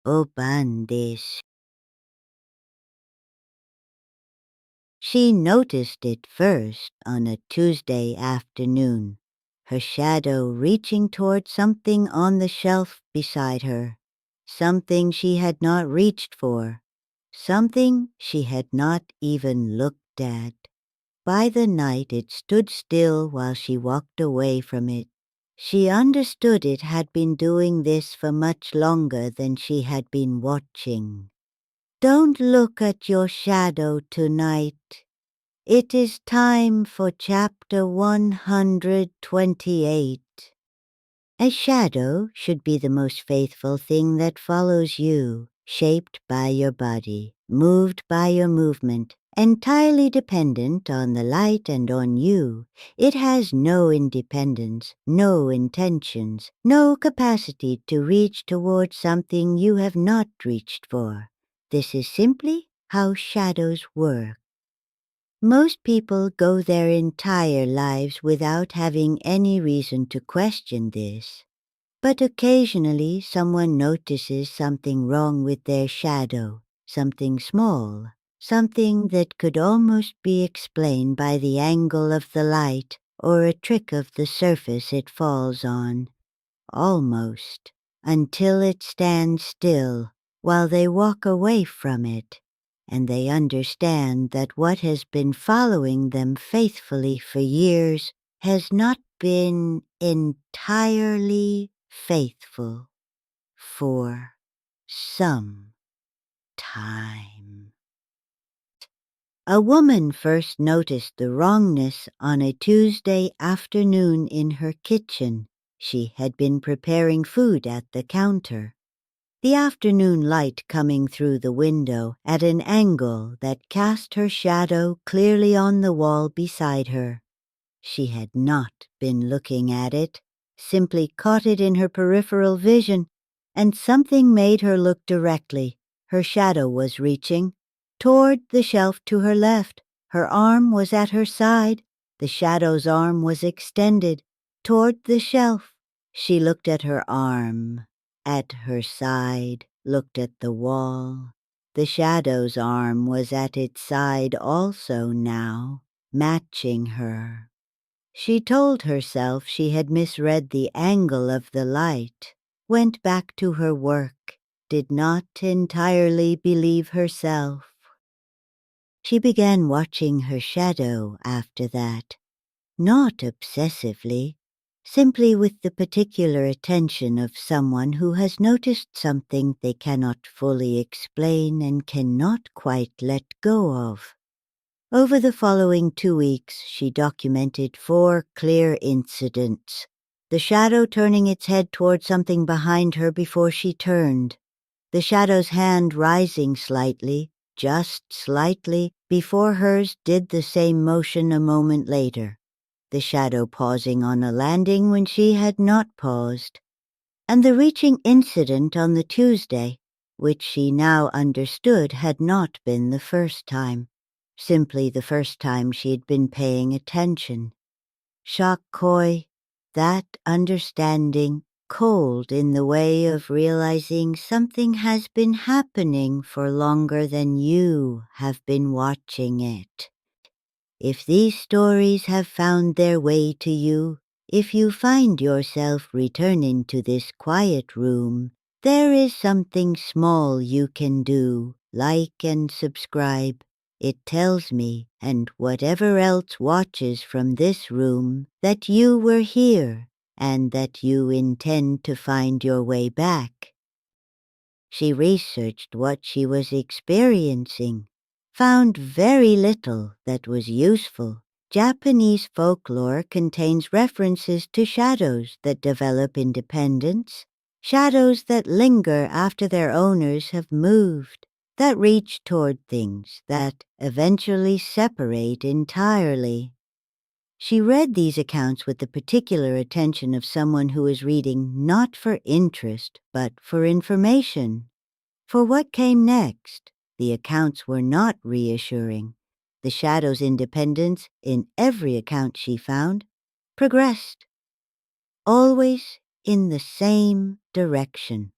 おばんです. She noticed it first on a Tuesday afternoon, her shadow reaching toward something on the shelf beside her, something she had not reached for, something she had not even looked at. By the night it stood still while she walked away from it. She understood it had been doing this for much longer than she had been watching. Don't look at your shadow tonight. It is time for chapter 128. A shadow should be the most faithful thing that follows you, shaped by your body, moved by your movement, entirely dependent on the light and on you. It has no independence, no intentions, no capacity to reach toward something you have not reached for. This is simply how shadows work. Most people go their entire lives without having any reason to question this. But occasionally someone notices something wrong with their shadow, something small, something that could almost be explained by the angle of the light or a trick of the surface it falls on. Almost, until it stands still while they walk away from it, and they understand that what has been following them faithfully for years has not been entirely faithful for some time. A woman first noticed the wrongness on a Tuesday afternoon in her kitchen. She had been preparing food at the counter. The afternoon light coming through the window at an angle that cast her shadow clearly on the wall beside her. She had not been looking at it, simply caught it in her peripheral vision, and something made her look directly. Her shadow was reaching toward the shelf to her left. Her arm was at her side. The shadow's arm was extended toward the shelf. She looked at her arm, at her side, looked at the wall. The shadow's arm was at its side also now, matching her. She told herself she had misread the angle of the light, went back to her work, did not entirely believe herself. She began watching her shadow after that, not obsessively, simply with the particular attention of someone who has noticed something they cannot fully explain and cannot quite let go of. Over the following 2 weeks, she documented 4 clear incidents. The shadow turning its head toward something behind her before she turned. The shadow's hand rising slightly, just slightly, before hers did the same motion a moment later. The shadow pausing on a landing when she had not paused. And the reaching incident on the Tuesday, which she now understood had not been the first time. Simply the first time she had been paying attention. Shakkoi, that understanding, cold in the way of realizing something has been happening for longer than you have been watching it. If these stories have found their way to you, if you find yourself returning to this quiet room, there is something small you can do, like and subscribe. It tells me, and whatever else watches from this room, that you were here, and that you intend to find your way back. She researched what she was experiencing, found very little that was useful. Japanese folklore contains references to shadows that develop independence, shadows that linger after their owners have moved, that reach toward things, that eventually separate entirely. She read these accounts with the particular attention of someone who is reading not for interest, but for information. For what came next, the accounts were not reassuring. The shadow's independence, in every account she found, progressed, always in the same direction.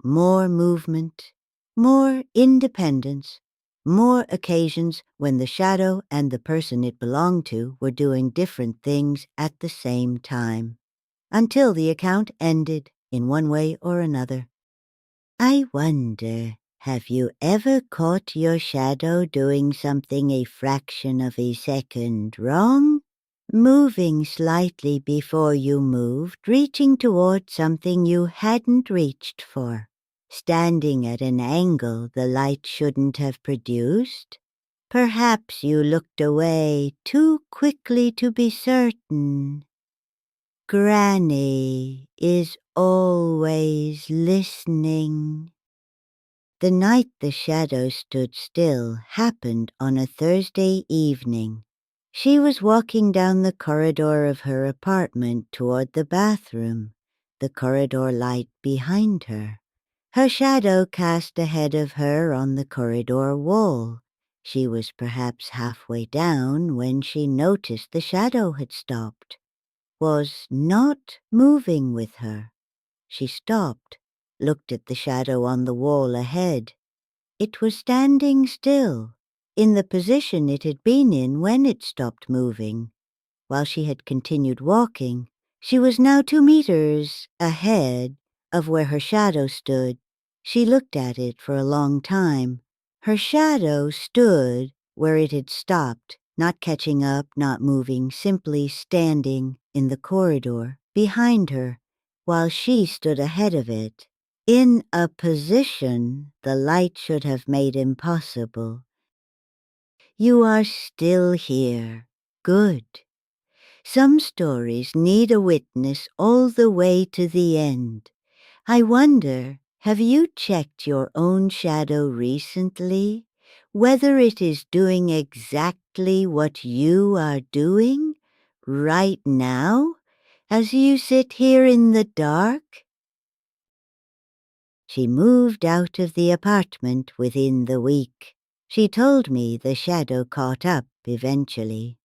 more movement, more independence, more occasions when the shadow and the person it belonged to were doing different things at the same time, until the account ended in one way or another. I wonder, have you ever caught your shadow doing something a fraction of a second wrong? Moving slightly before you moved, reaching toward something you hadn't reached for, standing at an angle the light shouldn't have produced. Perhaps you looked away too quickly to be certain. Granny is always listening. The night the shadow stood still happened on a Thursday evening. She was walking down the corridor of her apartment toward the bathroom, the corridor light behind her. Her shadow cast ahead of her on the corridor wall. She was perhaps halfway down when she noticed the shadow had stopped, was not moving with her. She stopped, looked at the shadow on the wall ahead. It was standing still, in the position it had been in when it stopped moving. While she had continued walking, she was now 2 meters ahead of where her shadow stood. She looked at it for a long time. Her shadow stood where it had stopped, not catching up, not moving, simply standing in the corridor behind her, while she stood ahead of it, in a position the light should have made impossible. You are still here. Good. Some stories need a witness all the way to the end. I wonder, have you checked your own shadow recently? Whether it is doing exactly what you are doing right now, as you sit here in the dark? She moved out of the apartment within the week. She told me the shadow caught up eventually,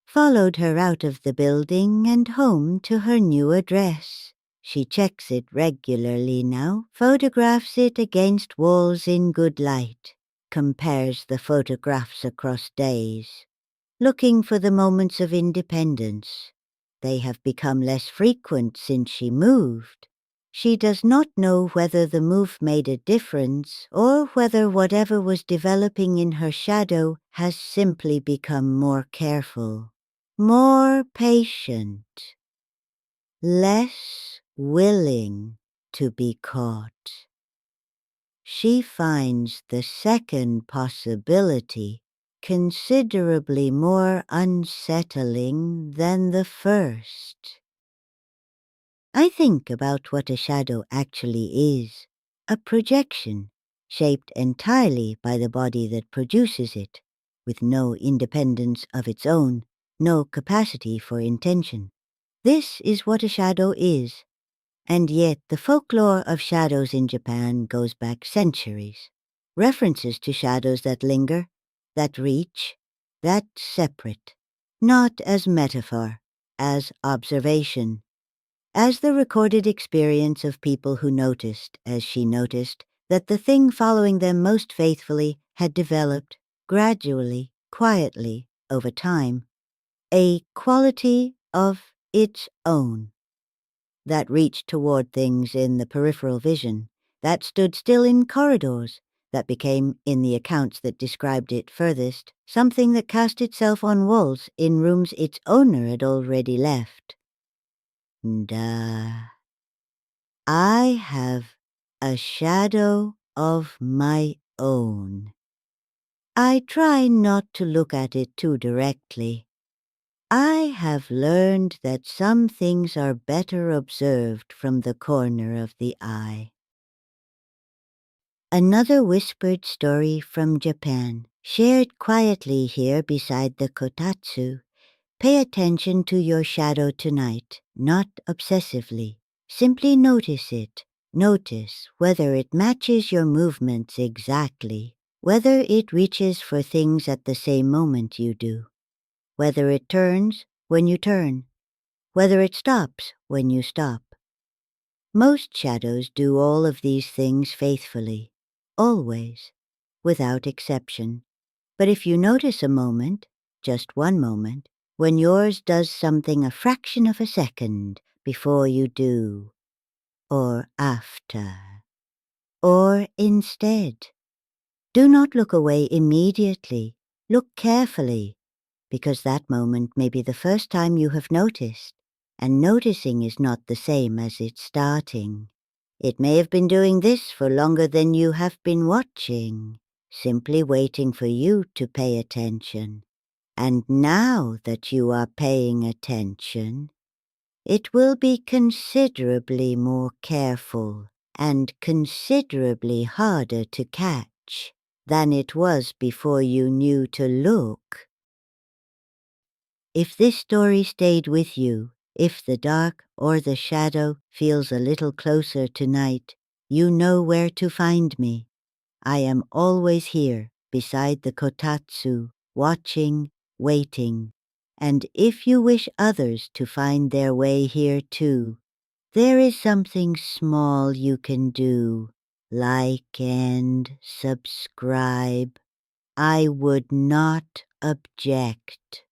followed her out of the building and home to her new address. She checks it regularly now, photographs it against walls in good light, compares the photographs across days, looking for the moments of independence. They have become less frequent since she moved. She does not know whether the move made a difference or whether whatever was developing in her shadow has simply become more careful, more patient, less willing to be caught. She finds the second possibility considerably more unsettling than the first. I think about what a shadow actually is, a projection shaped entirely by the body that produces it, with no independence of its own, no capacity for intention. This is what a shadow is, and yet the folklore of shadows in Japan goes back centuries. References to shadows that linger, that reach, that separate, not as metaphor, as observation, as the recorded experience of people who noticed, as she noticed, that the thing following them most faithfully had developed, gradually, quietly, over time, a quality of its own that reached toward things in the peripheral vision, that stood still in corridors, that became, in the accounts that described it furthest, something that cast itself on walls in rooms its owner had already left. I have a shadow of my own. I try not to look at it too directly. I have learned that some things are better observed from the corner of the eye. Another whispered story from Japan, shared quietly here beside the kotatsu. Pay attention to your shadow tonight, not obsessively. Simply notice it. Notice whether it matches your movements exactly, whether it reaches for things at the same moment you do, whether it turns when you turn, whether it stops when you stop. Most shadows do all of these things faithfully, always, without exception. But if you notice a moment, just one moment, when yours does something a fraction of a second before you do, or after, or instead, do not look away immediately. Look carefully, because that moment may be the first time you have noticed, and noticing is not the same as it starting. It may have been doing this for longer than you have been watching, simply waiting for you to pay attention. And now that you are paying attention, it will be considerably more careful and considerably harder to catch than it was before you knew to look. If this story stayed with you, if the dark or the shadow feels a little closer tonight, you know where to find me. I am always here beside the kotatsu, watching, waiting. And if you wish others to find their way here too, there is something small you can do. Like and subscribe. I would not object.